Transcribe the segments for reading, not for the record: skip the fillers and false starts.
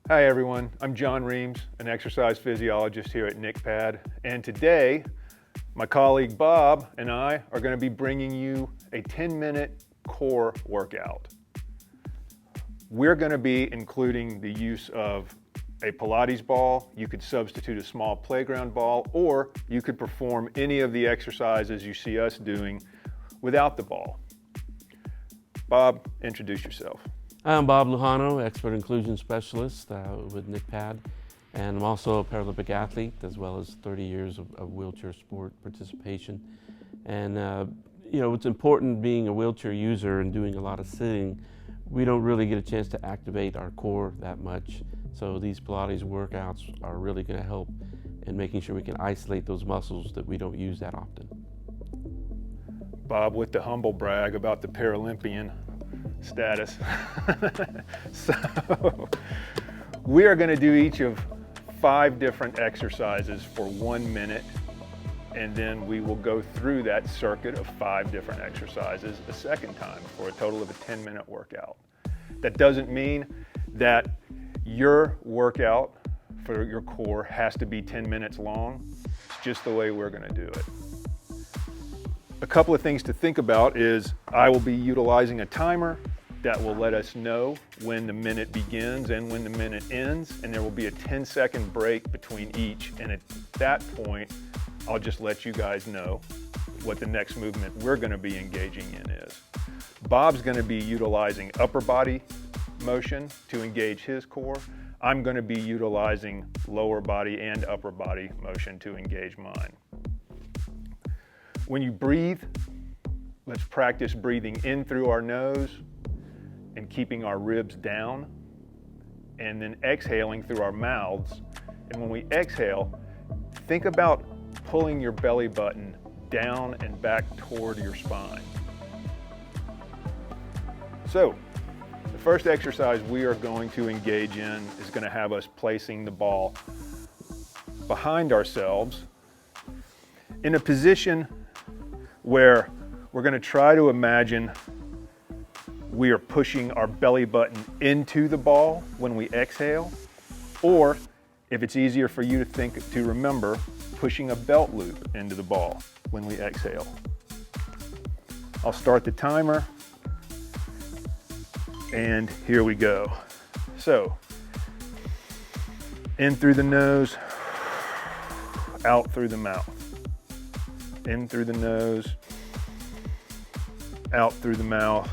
Hi everyone, I'm John Reams, an exercise physiologist here at NICPAD, and today my colleague Bob and I are going to be bringing you a 10-minute core workout. We're going to be including the use of a Pilates ball. You could substitute a small playground ball, or you could perform any of the exercises you see us doing without the ball. Bob, introduce yourself. I'm Bob Lujano, expert inclusion specialist with NICPAD, and I'm also a Paralympic athlete, as well as 30 years of wheelchair sport participation. And you know, it's important being a wheelchair user and doing a lot of sitting. We don't really get a chance to activate our core that much. So these Pilates workouts are really going to help in making sure we can isolate those muscles that we don't use that often. Bob with the humble brag about the Paralympian status. So we are going to do each of 5 different exercises for 1 minute, and then we will go through that circuit of 5 different exercises a second time for a total of a 10-minute workout. That doesn't mean that your workout for your core has to be 10 minutes long. It's just the way we're going to do it. A couple of things to think about is I will be utilizing a timer that will let us know when the minute begins and when the minute ends, and there will be a 10-second break between each, and at that point I'll just let you guys know what the next movement we're going to be engaging in is. Bob's going to be utilizing upper body motion to engage his core. I'm going to be utilizing lower body and upper body motion to engage mine. When you breathe, let's practice breathing in through our nose and keeping our ribs down, and then exhaling through our mouths. And when we exhale, think about pulling your belly button down and back toward your spine. So, the first exercise we are going to engage in is going to have us placing the ball behind ourselves in a position where we're going to try to imagine we are pushing our belly button into the ball when we exhale, or if it's easier for you to remember, pushing a belt loop into the ball when we exhale. I'll start the timer, and here we go. So, in through the nose, out through the mouth. In through the nose, out through the mouth.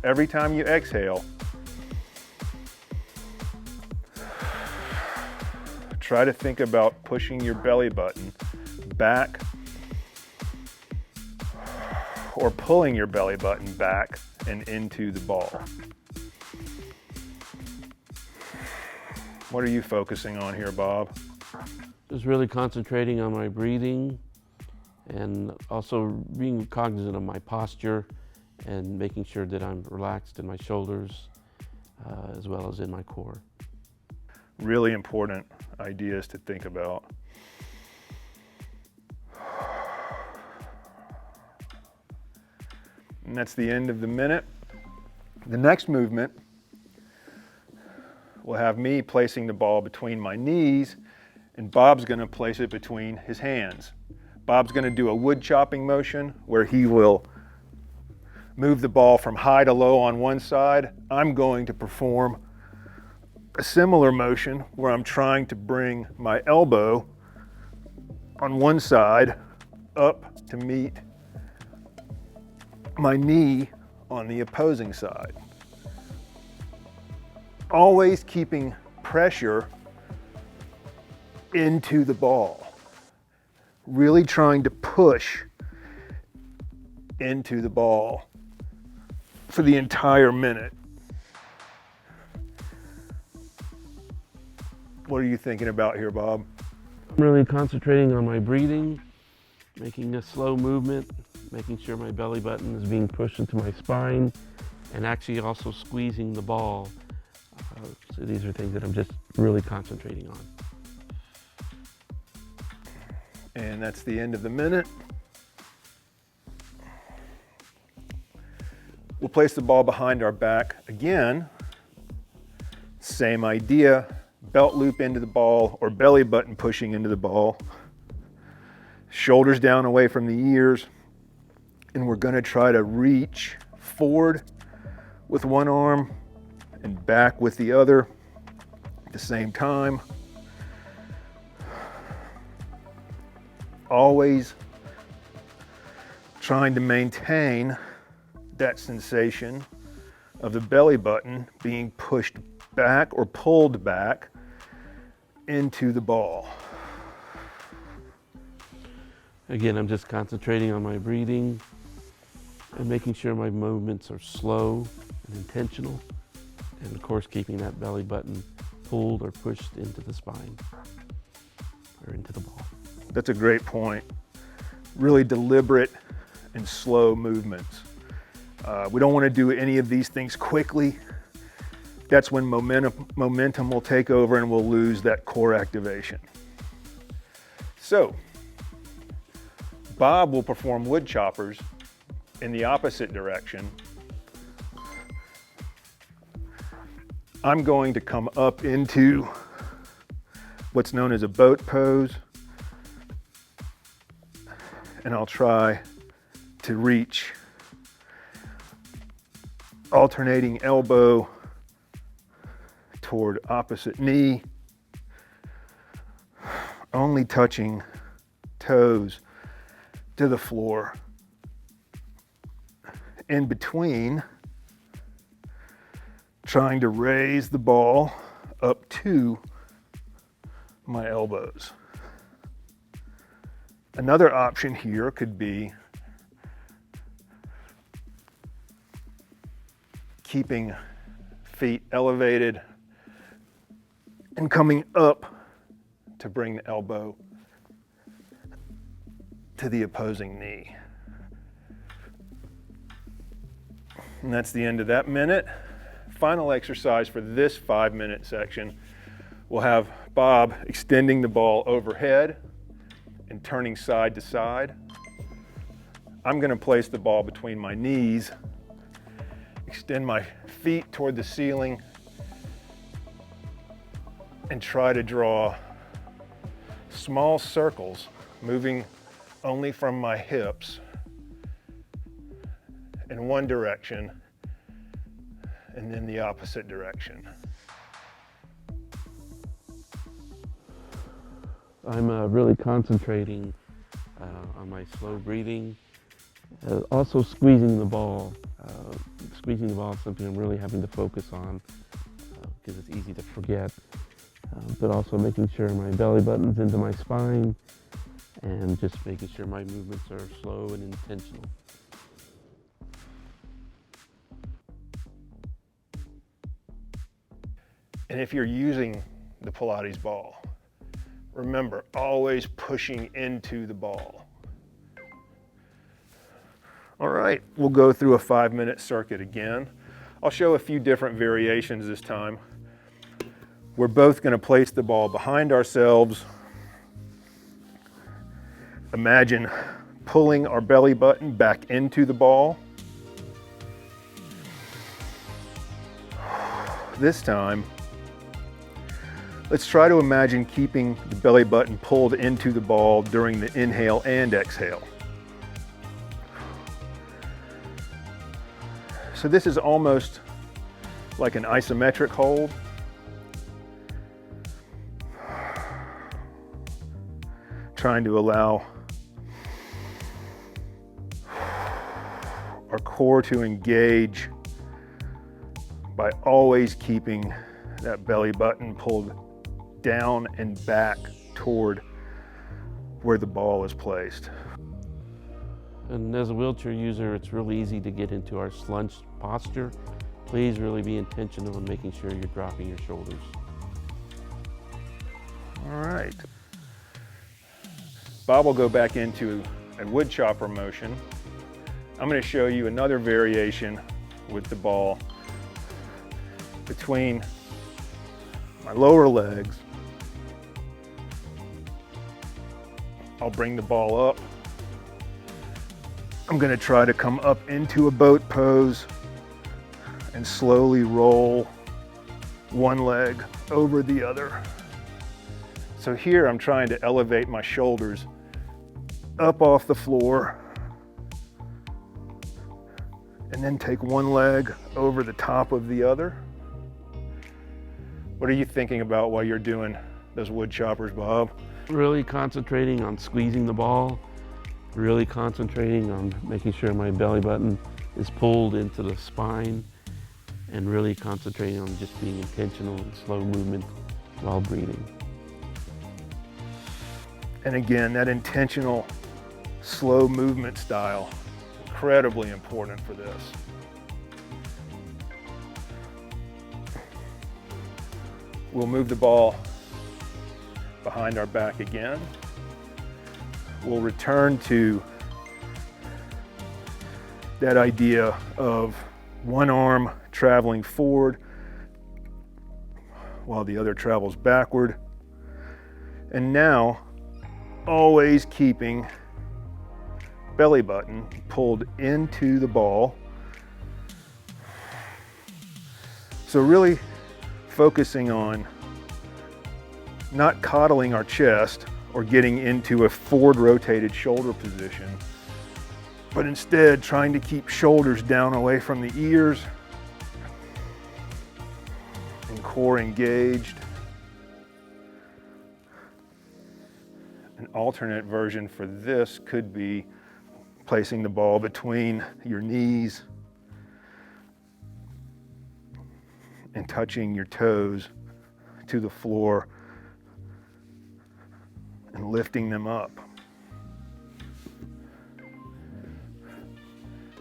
Every time you exhale, try to think about pushing your belly button back or pulling your belly button back and into the ball. What are you focusing on here, Bob? Just really concentrating on my breathing and also being cognizant of my posture and making sure that I'm relaxed in my shoulders as well as in my core. Really important ideas to think about. And that's the end of the minute. The next movement will have me placing the ball between my knees, and Bob's going to place it between his hands. Bob's going to do a wood chopping motion where he will move the ball from high to low on one side. I'm going to perform a similar motion where I'm trying to bring my elbow on one side up to meet my knee on the opposing side. Always keeping pressure into the ball. Really trying to push into the ball for the entire minute. What are you thinking about here, Bob? I'm really concentrating on my breathing, making a slow movement, making sure my belly button is being pushed into my spine, and actually also squeezing the ball. So these are things that I'm just really concentrating on. And that's the end of the minute. We'll place the ball behind our back again, Same idea, belt loop into the ball or belly button pushing into the ball. Shoulders down away from the ears. And we're going to try to reach forward with one arm and back with the other at the same time. Always trying to maintain that sensation of the belly button being pushed back or pulled back into the ball. Again, I'm just concentrating on my breathing and making sure my movements are slow and intentional. And of course, keeping that belly button pulled or pushed into the spine or into the ball. That's a great point. Really deliberate and slow movements. We don't want to do any of these things quickly. That's when momentum will take over and we'll lose that core activation. So, Bob will perform wood choppers in the opposite direction. I'm going to come up into what's known as a boat pose, and I'll try to reach alternating elbow toward opposite knee, only touching toes to the floor. In between, trying to raise the ball up to my elbows. Another option here could be keeping feet elevated and coming up to bring the elbow to the opposing knee. And that's the end of that minute. Final exercise for this 5-minute section. We'll have Bob extending the ball overhead and turning side to side. I'm going to place the ball between my knees, extend my feet toward the ceiling, and try to draw small circles, moving only from my hips in one direction and then the opposite direction. I'm really concentrating on my slow breathing. Also squeezing the ball. Squeezing the ball is something I'm really having to focus on because it's easy to forget. But also making sure my belly button's into my spine and just making sure my movements are slow and intentional. And if you're using the Pilates ball, remember, always pushing into the ball. All right, we'll go through a 5-minute circuit again. I'll show a few different variations this time. We're both going to place the ball behind ourselves. Imagine pulling our belly button back into the ball. This time, let's try to imagine keeping the belly button pulled into the ball during the inhale and exhale. So this is almost like an isometric hold. Trying to allow our core to engage by always keeping that belly button pulled down and back toward where the ball is placed. And as a wheelchair user, it's really easy to get into our slunched posture. Please really be intentional in making sure you're dropping your shoulders. All right. Bob will go back into a wood chopper motion. I'm going to show you another variation with the ball between my lower legs. I'll bring the ball up. I'm going to try to come up into a boat pose and slowly roll one leg over the other. So here I'm trying to elevate my shoulders up off the floor and then take one leg over the top of the other. What are you thinking about while you're doing those wood choppers, Bob? Really concentrating on squeezing the ball, really concentrating on making sure my belly button is pulled into the spine, and really concentrating on just being intentional and slow movement while breathing. And again, that intentional, slow movement style, incredibly important for this. We'll move the ball behind our back again. We'll return to that idea of one arm traveling forward while the other travels backward. And now, always keeping belly button pulled into the ball. So really focusing on not coddling our chest or getting into a forward rotated shoulder position, but instead trying to keep shoulders down away from the ears and core engaged. An alternate version for this could be placing the ball between your knees and touching your toes to the floor and lifting them up.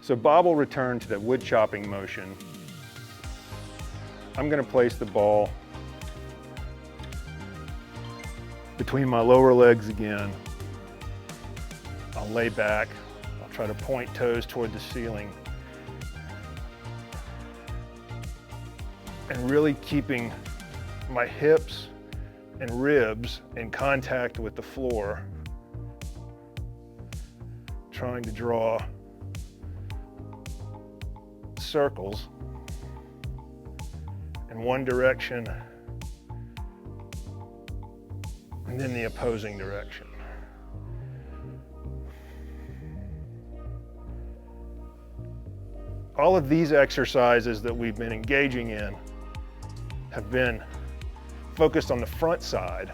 So Bob will return to that wood chopping motion. I'm going to place the ball between my lower legs again. I'll lay back. I'll try to point toes toward the ceiling. And really keeping my hips and ribs in contact with the floor. Trying to draw circles in one direction and then the opposing direction. All of these exercises that we've been engaging in have been focused on the front side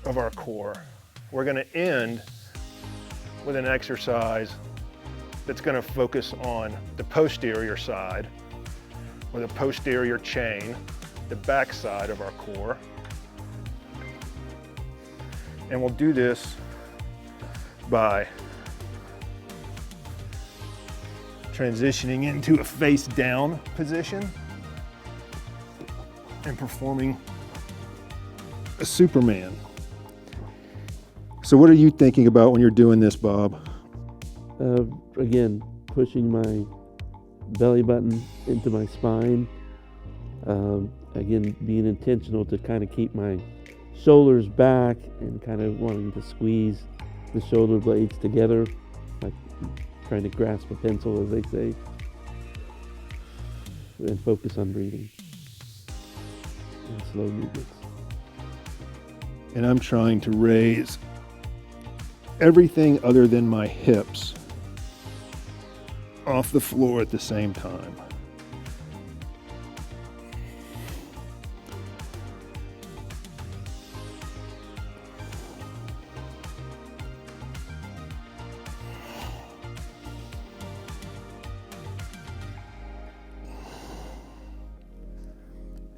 of our core. We're going to end with an exercise that's going to focus on the posterior side, or the posterior chain, the back side of our core. And we'll do this by transitioning into a face down position and performing a Superman. So what are you thinking about when you're doing this, Bob? Again, pushing my belly button into my spine. Again, being intentional to kind of keep my shoulders back and kind of wanting to squeeze the shoulder blades together, like trying to grasp a pencil, as they say, and focus on breathing and slow movements. And I'm trying to raise everything other than my hips off the floor at the same time.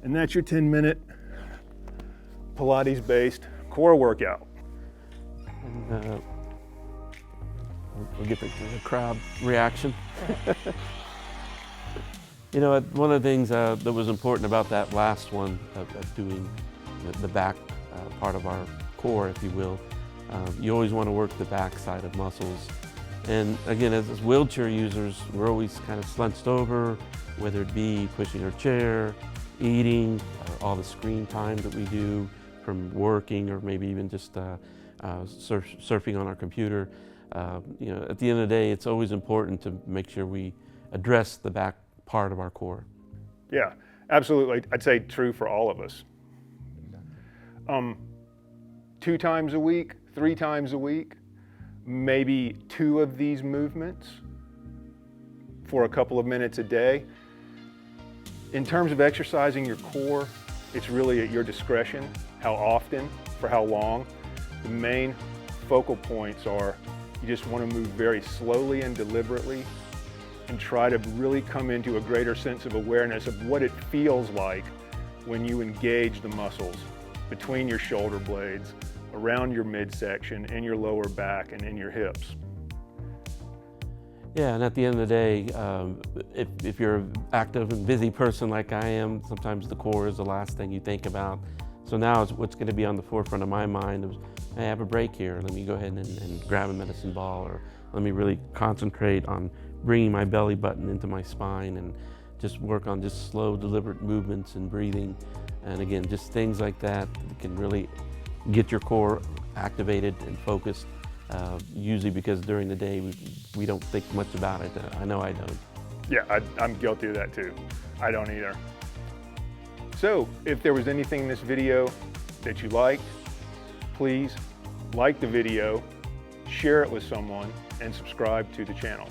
And that's your 10-minute Pilates-based core workout. And we'll get the crowd reaction. You know, one of the things that was important about that last one of doing the back part of our core, if you will, you always want to work the back side of muscles. And again, as wheelchair users, we're always kind of slunched over, whether it be pushing our chair, eating, all the screen time that we do from working, or maybe even just surfing on our computer. You know, at the end of the day, it's always important to make sure we address the back part of our core. Yeah, Absolutely. I'd say true for all of us. 2 times a week, 3 times a week, maybe 2 of these movements for a couple of minutes a day. In terms of exercising your core, it's really at your discretion, how often, for how long. The main focal points are you just want to move very slowly and deliberately and try to really come into a greater sense of awareness of what it feels like when you engage the muscles between your shoulder blades, around your midsection, in your lower back, and in your hips. Yeah, and at the end of the day, if you're an active and busy person like I am, sometimes the core is the last thing you think about. So now what's going to be on the forefront of my mind is, hey, I have a break here. Let me go ahead and grab a medicine ball, or let me really concentrate on bringing my belly button into my spine and just work on just slow, deliberate movements and breathing. And again, just things like that can really get your core activated and focused. Usually because during the day we don't think much about it. I know I don't. Yeah, I'm guilty of that too. I don't either. So if there was anything in this video that you liked, please like the video, share it with someone, and subscribe to the channel.